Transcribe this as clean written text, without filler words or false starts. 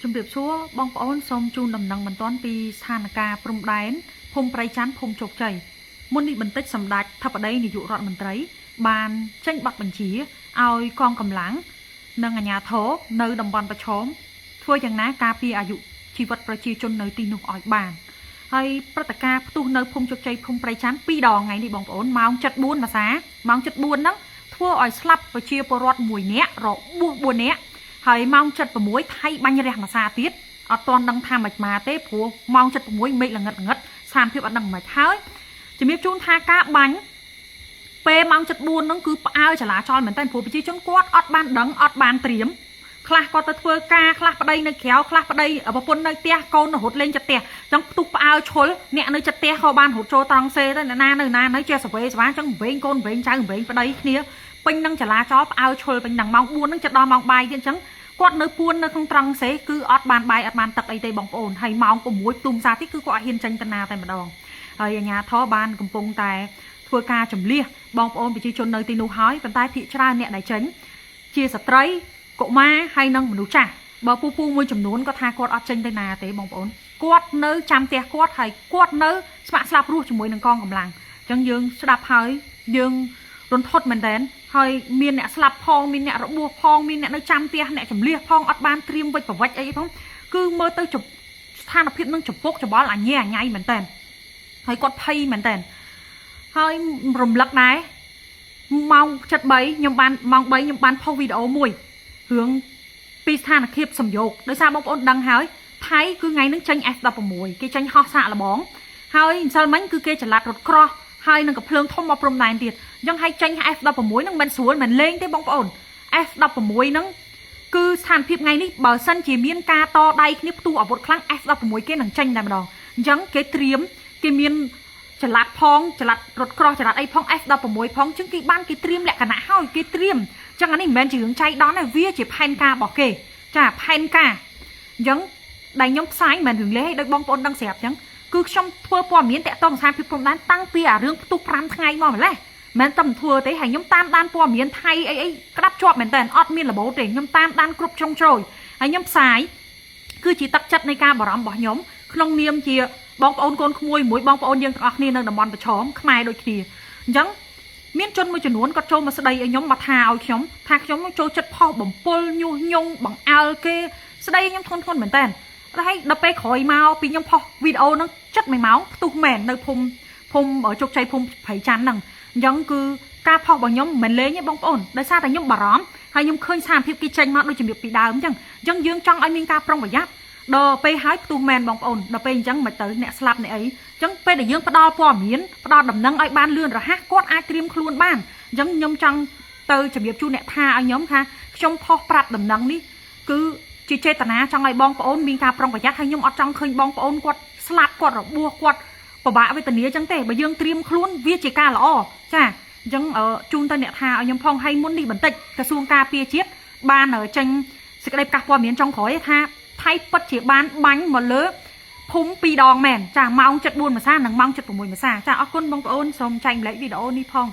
ជំរាបសួរបងប្អូនសូមជូនដំណឹងបន្ទាន់ពីស្ថានភាពព្រំដែនភូមិប្រៃច័ន្ទភូមិជោគជ័យមុននេះបន្តិចសម្ដេចធិបតីនាយករដ្ឋមន្ត្រីបានចេញប័ណ្ណបញ្ជាឲ្យកងកម្លាំងនិងអាជ្ញាធរនៅតំបន់ប្រឈមធ្វើយ៉ាងណាការពារអាយុជីវិតប្រជាជននៅទីនោះឲ្យបានហើយព្រឹត្តិការណ៍ផ្ទុះនៅភូមិជោគជ័យភូមិប្រៃច័ន្ទ2ដងថ្ងៃនេះបងប្អូនម៉ោង 7:04 ម្សាម៉ោង 7:04 ហ្នឹងធ្វើឲ្យស្លាប់ប្រជាពលរដ្ឋ1នាក់របួស4នាក់ហើយម៉ោង 7:06 ថៃបាញ់រះម្សាទៀតអត់ទាន់ដឹងថាមិនមកទេព្រោះម៉ោង 7:06 មេឃល្ងឹតស្ថានភាពអត់ដឹងមិនហើយជំរាបជូនថាការបាញ់ពេលម៉ោង 7:04 ហ្នឹងគឺផ្អើលចលាចលមែនតើព្រោះប្រជាជនគាត់អត់បានដឹងអត់បានត្រៀមខ្លះគាត់ទៅធ្វើការខ្លះប្តីនៅក្រៅខ្លះប្តីប្រពន្ធនៅផ្ទះកូនរត់លេងចិត្តផ្ទះអញ្ចឹងផ្ទុះផ្អើលឈុលអ្នកនៅចិត្តផ្ទះក៏បានរត់ចូលត្រង់សេទៅណានៅចេះសវេស្វាអញ្ចឹងវែងកូនវែងចៅវែងប្តីគ្នាពេញនឹងចលាចលផ្អើលឈុលពេញនឹងម៉ោង 4 ហ្នឹងចិត្តដល់ម៉ោងបាយទៀតអញ្ចឹងគាត់នៅពួននៅក្នុងត្រង់សេគឺអត់បានបាយអត់បានទឹកអីទេបងប្អូនហើយម៉ោង 6 ផ្ទុំសាទៀតគឺគាត់អត់ហ៊ានចេញទៅណាតែម្ដងហើយអាជ្ញាធរបានកំពុងតែធ្វើការចម្លៀសបងប្អូនប្រជាជននៅទីនោះហើយប៉ុន្តែភាគច្រើនអ្នកដែលចេញជាស្ត្រីកុមារហើយនិងមនុស្សចាស់បើពូមួយចំនួនគាត់ថាគាត់អត់ចេញទៅណាទេបងប្អូនគាត់នៅចាំផ្ទះគាត់ហើយគាត់នៅស្ម័គ្រស្លាប់រស់ជាមួយនឹងកងកម្លាំងអញ្ចឹងយើងស្ដាប់ហើយយើងរន្ធត់មែនតើហើយមានអ្នកស្លាប់ផងមានអ្នករបួសផងមានអ្នកនៅចាំផ្ទះអ្នកចម្លៀសផងអត់បានត្រៀមវិច្ចប្រវត្តិអីផងគឺមើលទៅស្ថានភាពនឹងចំពុកច្បល់អញ៉ៃមែនតើហើយគាត់ភ័យមែនតើហើយរំលឹកដែរម៉ោង 7:03 ខ្ញុំបានម៉ោង 3 ខ្ញុំបានផុសវីដេអូមួយរឿងពីស្ថានភាពសំយោគដោយសារបងប្អូនដឹងហើយថៃគឺថ្ងៃនឹងចេញ F16 គេចេញហោះសាកល្បងហើយអញ្ចឹងមិញគឺគេចល័តរត់ក្រោះហើយនឹងកំភ្លើងធំមកព្រំដែនទៀតអញ្ចឹងឲ្យចេញ F16 ហ្នឹងមិនស្រួលមិនលេងទេបងប្អូន F16 ហ្នឹងគឺស្ថានភាពថ្ងៃនេះបើសិនជាមានការតដៃគ្នាផ្ទុះអាវុធខ្លាំង F16 គេនឹងចេញតែម្ដងអញ្ចឹងគេត្រៀមគេមានចល័តផងចល័តរត់ក្រោះចល័តអីផង F16 ផងអញ្ចឹងគេបានគេត្រៀមលក្ខណៈហើយគេត្រៀមអញ្ចឹងអានេះមិនមែនជារឿងចៃដន្យទេវាជាផែនការរបស់គេចាផែនការអញ្ចឹងដែលខ្ញុំផ្សាយមិនមែនរឿងលេងឲ្យបងប្អូនដឹងស្រាប់អញ្ចឹងគឺខ្ញុំធ្វើព័ត៌មានតាក់ទងស្ថានភាពព្រំដែនតាំងពីអារឿងផ្ទុះ5ថ្ងៃមកម្លេះមិនតែធ្វើទេហើយខ្ញុំតាមដានព័ត៌មានថៃអីក្តាប់ជាប់មែនតើអត់មានរបូតទេខ្ញុំតាមដានគ្រប់ជ្រុងជ្រោយហើយខ្ញុំផ្សាយគឺជាទឹកចិត្តនៃការបារម្ភរបស់ខ្ញុំក្នុងនាមជាបងប្អូនកូនក្មួយមួយបងប្អូនយើងទាំងអស់គ្នានៅតំបន់ប្រឈមខ្មែរដូចគ្នាអញ្ចឹងមានជនមួយចំនួនគាត់ចូលមកស្ដីឲ្យខ្ញុំមកថាឲ្យខ្ញុំថាខ្ញុំចូលចិត្តផុសបំពុលញុះញង់បង្អើលគេស្ដីខ្ញុំធ្ងន់មែនតើហើយដល់ពេលក្រោយមកពីខ្ញុំផុសវីដេអូហ្នឹង7 ម៉ោងផ្ទុះមែននៅភូមិជោគជ័យភូមិប្រៃច័ន្ទហ្នឹងអញ្ចឹងគឺការផុសរបស់ខ្ញុំមិនលេងទេបងប្អូនដោយសារតែខ្ញុំបារម្ភហើយខ្ញុំឃើញស្ថានភាពគេចេញមកដូចជំរាបពីដើមអញ្ចឹងយើងចង់ឲ្យមានការប្រុងប្រយ័ត្នដល់ពេលហើយផ្ទុះមែនបងប្អូនដល់ពេលអញ្ចឹងមិនទៅអ្នកស្លាប់អ្នកអីអញ្ចឹងពេលដែលយើងផ្ដល់ព័ត៌មានផ្ដល់ដំណឹងឲ្យបានលឿនរហ័សគាត់អាចត្រៀមខ្លួនបានអញ្ចឹងខ្ញុំចង់ទៅជំរាបជូនអ្នកថាឲ្យខ្ញុំថាខ្ញុំផុសប្រាប់ដំណឹងនេះគឺជាចេតនាចង់ឲ្យបងប្អូនមានការប្រុងប្រយ័ត្នហើយខ្ញុំអត់ចង់ឃើញបងប្អូនគាត់ស្លាប់គាត់របួសគាត់ពិបាកវេទនាអញ្ចឹងទេបើយើងត្រៀមខ្លួនវាជាការល្អចាអញ្ចឹងជូនទៅអ្នកថាឲ្យខ្ញុំផងឲ្យមុននេះបន្តិចក្រសួងការពារជាតិបានចេញសេចក្តីប្រកាសព័ត៌មានចុងក្រោយថាថៃពិតជាបានបាញ់មកលើភូមិ2 ដងមែនចាម៉ោង 7:04 ម្សានិងម៉ោង 7:06 ម្សាចាអរគុណបងប្អូនសូមចែកម្លែកវីដេអូនេះផង